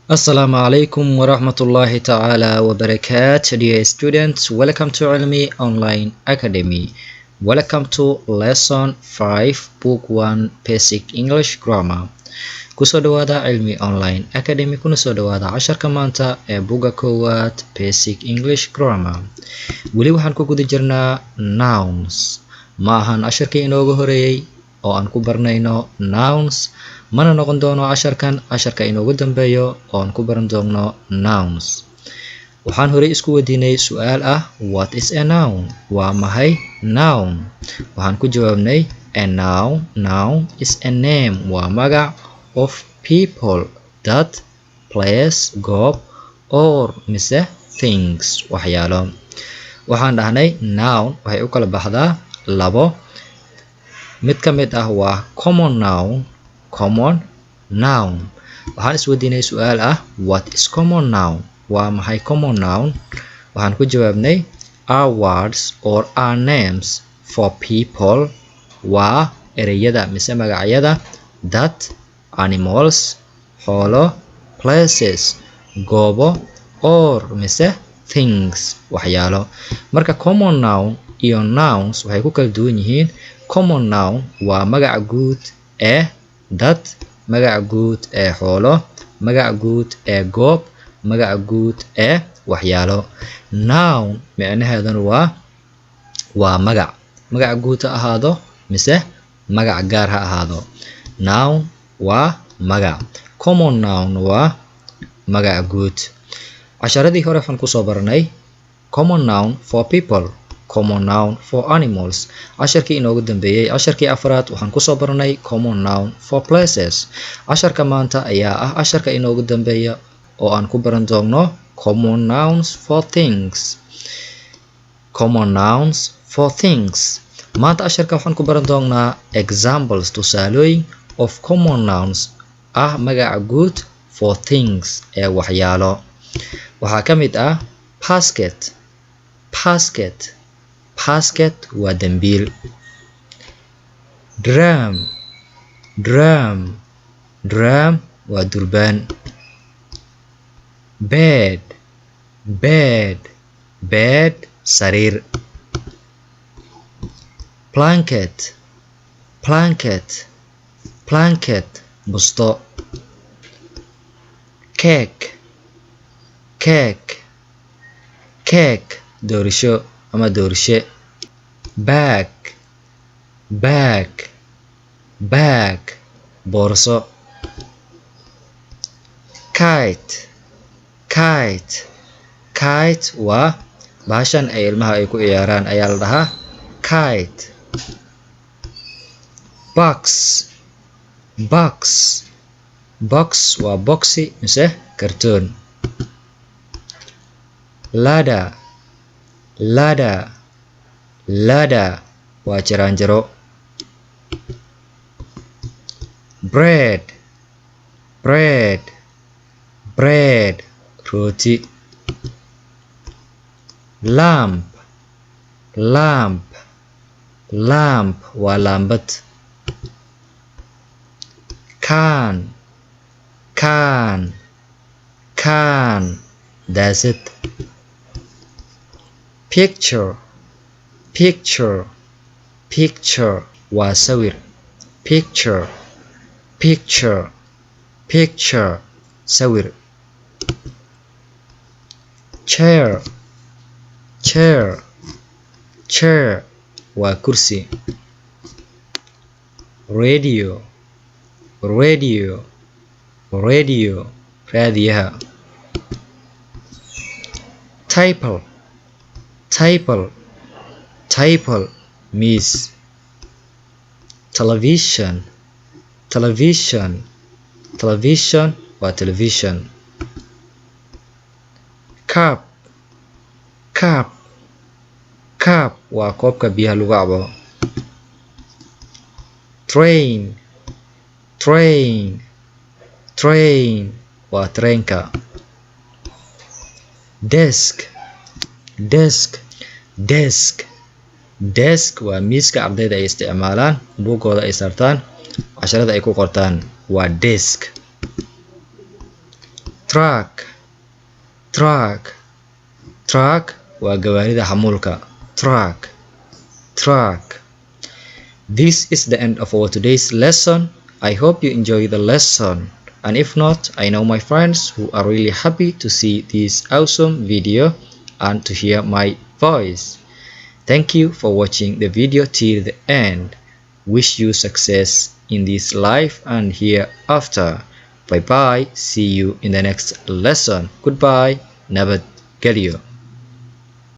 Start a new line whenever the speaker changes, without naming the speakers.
Assalamu alaikum wa rahmatullahi ta'ala wa barakatuh. Dear students, welcome to Ilmi Online Academy. Welcome to Lesson 5, Book 1, Basic English Grammar. Kusoo dhawaada Cilmi Online Academy, kuna soo dhawaada casharka maanta ee buga koowaad Basic English Grammar. Weli waxaan ku guda jirnaa nouns. Ma ahan casharkii inooga horeeyay oo aan ku barnayno nouns, mana noqon doono casharka inoogu dambeeyo oo aan ku baran doono nouns. Waxaan horey isku weydiinay su'aal ah what is a noun? Waa maxay noun? Waxaan ku jawaabnay a noun is a name, waa magac of people, dad, place, goob, or mise things, waxyaalo. Waxaan dhahnay noun waxay u kala baxdaa labo. Mid ka mid ah waa common noun. Waxaan isweydiinay su'aal ah what is common noun? Waa maxay common noun? Waxaan ku jawaabnay are words or are names for people, waa ereyada mise magacyada dad, animals, xoolo, places, goobo, or mise things, waxyaalo. Marka common noun iyo nouns waxay ku kala duwan yihiin. Common noun waa magaca guud ee dad, magaca guud ee xoolo, magaca guud ee goob, magaca guud ee waxyaalo. Noun micnaheeduna waa magaca guud ha ahaado mise magac gaar ha ahaado. Noun waa magac, common noun waa magaca guud. Casharadii hore waxaan kusoo baranay common noun for people, common noun for animals. Casharkii inoogu dambeeyay, casharkii afraad, waxaan kusoo baranay common noun for places. Casharka maanta ayaa ah casharka inoogu dambeeya oo aan ku baran doono common nouns for things. Common nouns for things. Maanta casharka waxaan ku baran doonaa examples, tusaalooyin of common nouns ah magaca guud for things ee waxyaalo. Waxaa ka mid ah basket waa dambiil. Drum waa durbaan. Bed sariir. Blanket busto. Cake doorisho ama doorishe. Bag boorso. Kite waa bahashan ay ilmaha ay ku ciyaaraan ayaa la dhahaa kite. Box waa boxi mise kartoon. Ladder waa jaraanjaro. Bread rooti. Lamp waa laambad. Can daasad. Picture waa sawir. Picture sawir. Chair waa kursi. Radio raadiyaha. Table miis. Television waa television. Cup waa koobka biyaha lagu cabo. Train waa tareenka. Desk waa miiska ardayda ay isticmaalaan, buugooda ay saartaan, casharada ay ku qortaan, waa desk. truck, truck, truck waa gawaarida xamuulka. Truck, truck. This is the end of our today's lesson. I hope you enjoy the lesson. And if not, I know my friends who are really happy to see this awesome video and to hear my voice. Thank you for watching the video till the end. Wish you success in this life and hereafter. Bye bye. See you in the next lesson. Goodbye. Nabadgelyo.